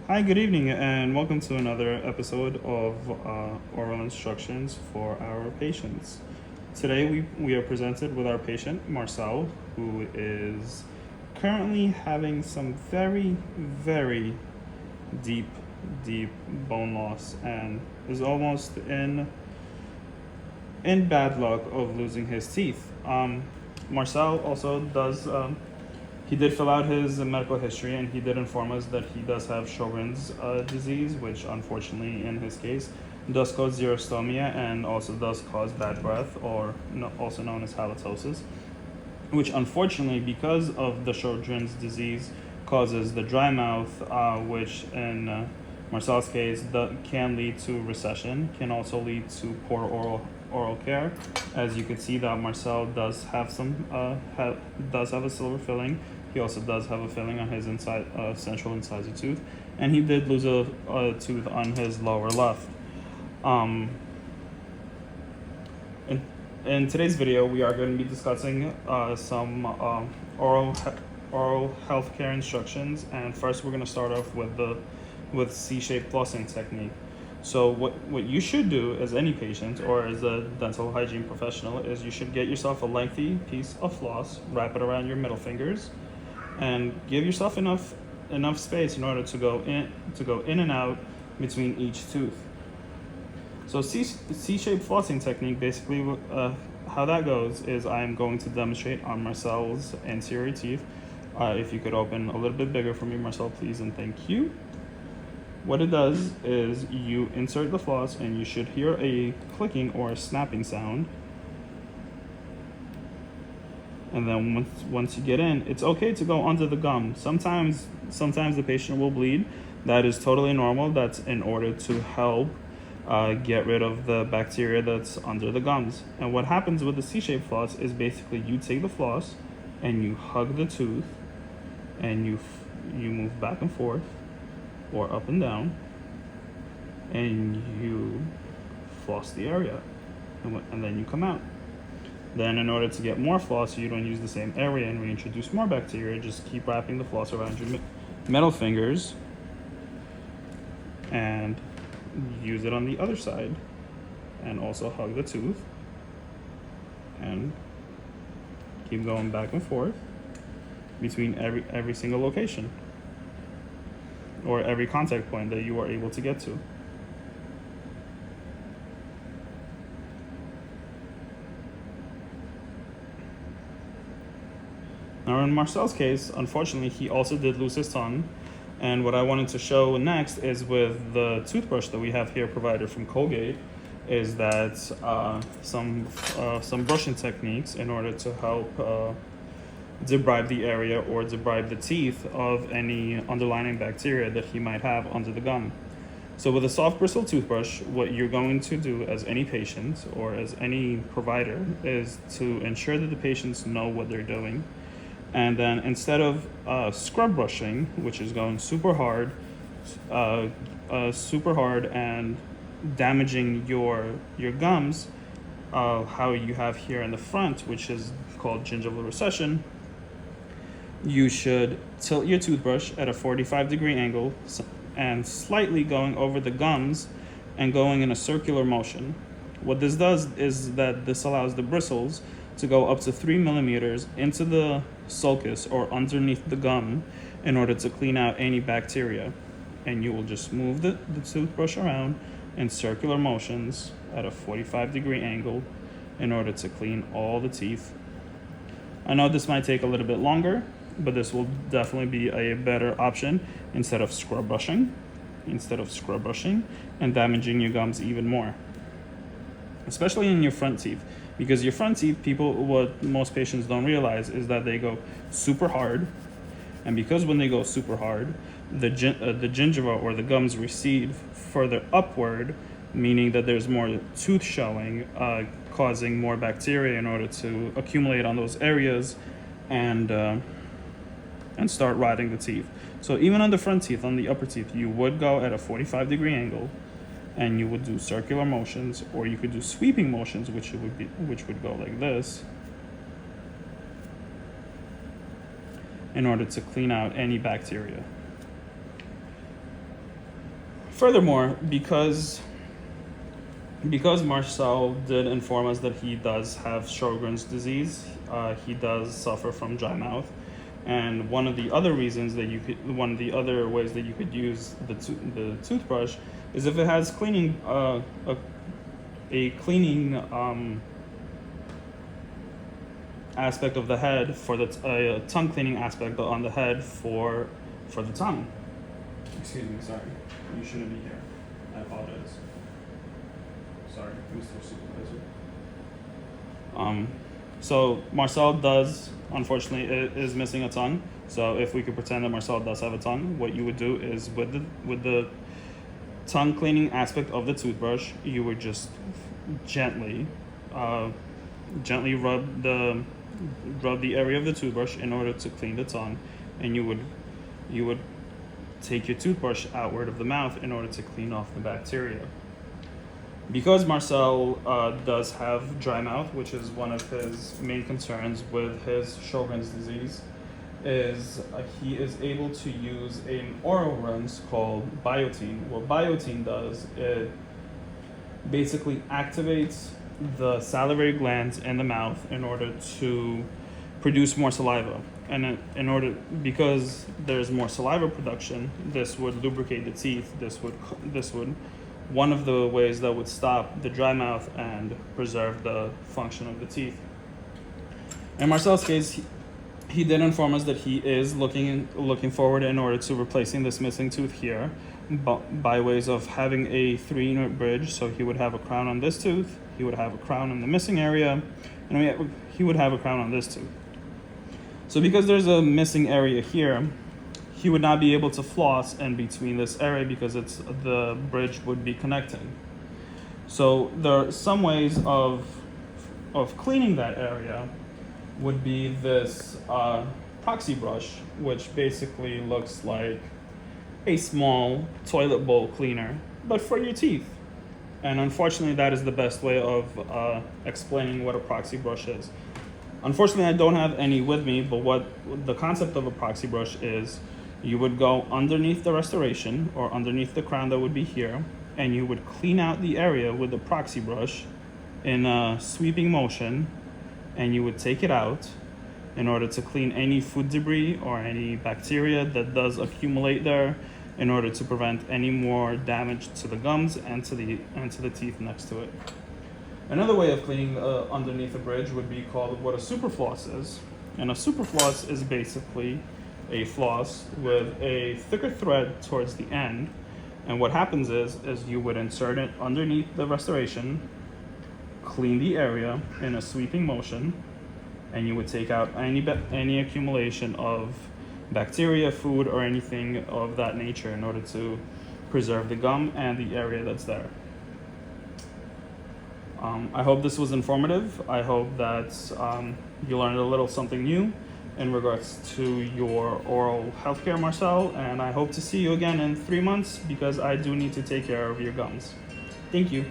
Hi, good evening, and welcome to another episode of oral instructions for our patients. Today, we are presented with our patient, Marcel, who is currently having some very deep, deep bone loss and is almost in bad luck of losing his teeth. Marcel also does he did fill out his medical history, and he did inform us that he does have Sjogren's disease, which unfortunately in his case does cause xerostomia and also does cause bad breath, or also known as halitosis, which unfortunately, because of the Sjogren's disease, causes the dry mouth, which in Marcel's case can lead to recession, can also lead to poor oral care. As you can see, that Marcel does have does have a silver filling. He also does have a filling on his central incisor tooth, and he did lose a tooth on his lower left. In today's video, we are going to be discussing some oral healthcare instructions, and first we're going to start off with C-shaped flossing technique. So what you should do as any patient or as a dental hygiene professional is you should get yourself a lengthy piece of floss, wrap it around your middle fingers, and give yourself enough space in order to go in and out between each tooth. So C-shaped flossing technique, basically how that goes is I'm going to demonstrate on Marcel's anterior teeth. If you could open a little bit bigger for me, Marcel, please, and thank you. What it does is you insert the floss and you should hear a clicking or a snapping sound. And then once you get in, it's okay to go under the gum. Sometimes the patient will bleed. That is totally normal. That's in order to help get rid of the bacteria that's under the gums. And what happens with the C-shaped floss is basically you take the floss and you hug the tooth and you move back and forth or up and down, and you floss the area, and then you come out. Then in order to get more floss, you don't use the same area and reintroduce more bacteria, just keep wrapping the floss around your middle fingers and use it on the other side, and also hug the tooth and keep going back and forth between every single location or every contact point that you are able to get to. Now in Marcel's case, unfortunately, he also did lose his tongue. And what I wanted to show next is with the toothbrush that we have here provided from Colgate, is that some brushing techniques in order to help debride the area or debride the teeth of any underlying bacteria that he might have under the gum. So with a soft bristle toothbrush, what you're going to do as any patient or as any provider is to ensure that the patients know what they're doing. And then instead of scrub brushing, which is going super hard and damaging your gums, how you have here in the front, which is called gingival recession, you should tilt your toothbrush at a 45-degree angle and slightly going over the gums and going in a circular motion. What this does is that this allows the bristles to go up to 3 millimeters into the sulcus or underneath the gum in order to clean out any bacteria. And you will just move the toothbrush around in circular motions at a 45-degree angle in order to clean all the teeth. I know this might take a little bit longer, but this will definitely be a better option instead of scrub brushing and damaging your gums even more, especially in your front teeth. Because your front teeth, what most patients don't realize is that they go super hard, and because when they go super hard, the gingiva or the gums recede further upward, meaning that there's more tooth showing, causing more bacteria in order to accumulate on those areas and start rotting the teeth. So even on the front teeth, on the upper teeth, you would go at a 45-degree angle, and you would do circular motions, or you could do sweeping motions, which would go like this, in order to clean out any bacteria. Furthermore, because Marcel did inform us that he does have Sjogren's disease, he does suffer from dry mouth, and one of the other ways that you could use the toothbrush is if it has cleaning a cleaning aspect of the head for the tongue cleaning aspect on the head for the tongue. Excuse me, sorry, you shouldn't be here. I apologize. Sorry, Mr. Supervisor. So Marcel does, unfortunately, is missing a tongue. So if we could pretend that Marcel does have a tongue, what you would do is with the tongue cleaning aspect of the toothbrush, you would just gently rub the area of the toothbrush in order to clean the tongue, and you would take your toothbrush outward of the mouth in order to clean off the bacteria. Because Marcel does have dry mouth, which is one of his main concerns with his Sjogren's disease, is he is able to use an oral rinse called Biotine. What Biotine does, it basically activates the salivary glands in the mouth in order to produce more saliva. And because there's more saliva production, this would lubricate the teeth. This would one of the ways that would stop the dry mouth and preserve the function of the teeth. In Marcel's case, he did inform us that he is looking forward in order to replacing this missing tooth here by ways of having a 3-unit bridge. So he would have a crown on this tooth, he would have a crown in the missing area, and he would have a crown on this tooth. So because there's a missing area here, he would not be able to floss in between this area because the bridge would be connecting. So there are some ways of cleaning that area would be this proxy brush, which basically looks like a small toilet bowl cleaner, but for your teeth. And unfortunately, that is the best way of explaining what a proxy brush is. Unfortunately, I don't have any with me, but what the concept of a proxy brush is, you would go underneath the restoration or underneath the crown that would be here, and you would clean out the area with the proxy brush in a sweeping motion, and you would take it out in order to clean any food debris or any bacteria that does accumulate there, in order to prevent any more damage to the gums and to the teeth next to it. Another way of cleaning underneath a bridge would be called what a super floss is. And a super floss is basically a floss with a thicker thread towards the end. And what happens is you would insert it underneath the restoration, clean the area in a sweeping motion, and you would take out any accumulation of bacteria, food, or anything of that nature in order to preserve the gum and the area that's there. I hope this was informative. I hope that you learned a little something new in regards to your oral healthcare, Marcel, and I hope to see you again in 3 months because I do need to take care of your gums. Thank you.